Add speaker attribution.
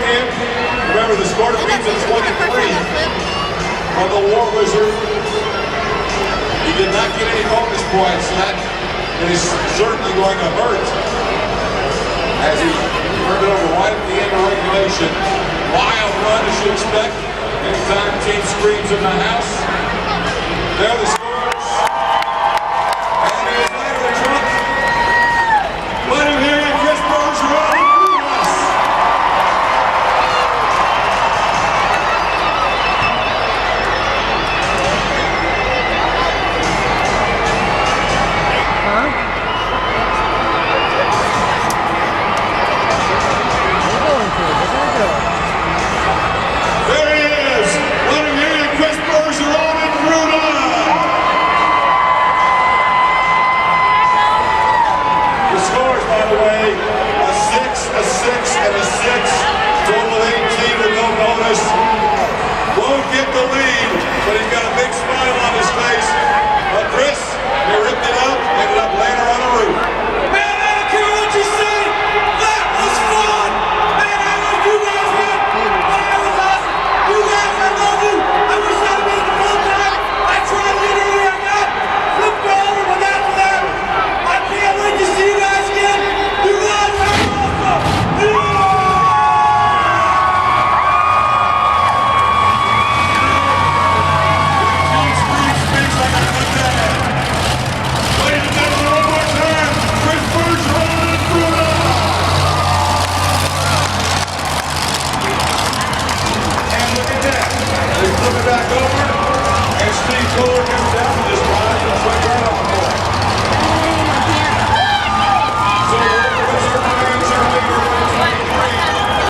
Speaker 1: in. Remember, the score to beats at 23 on the War Wizard. He did not get any bonus points, so that is certainly going to hurt as he turned it over right at the end of regulation. Wild run, as you expect. Anytime team screams in the house. There are the scores. And there's out of the truck. Let him hear you, Chris Bergeron. And a 6, total 18 with no bonus. Won't get the lead, but he's got a big smile on his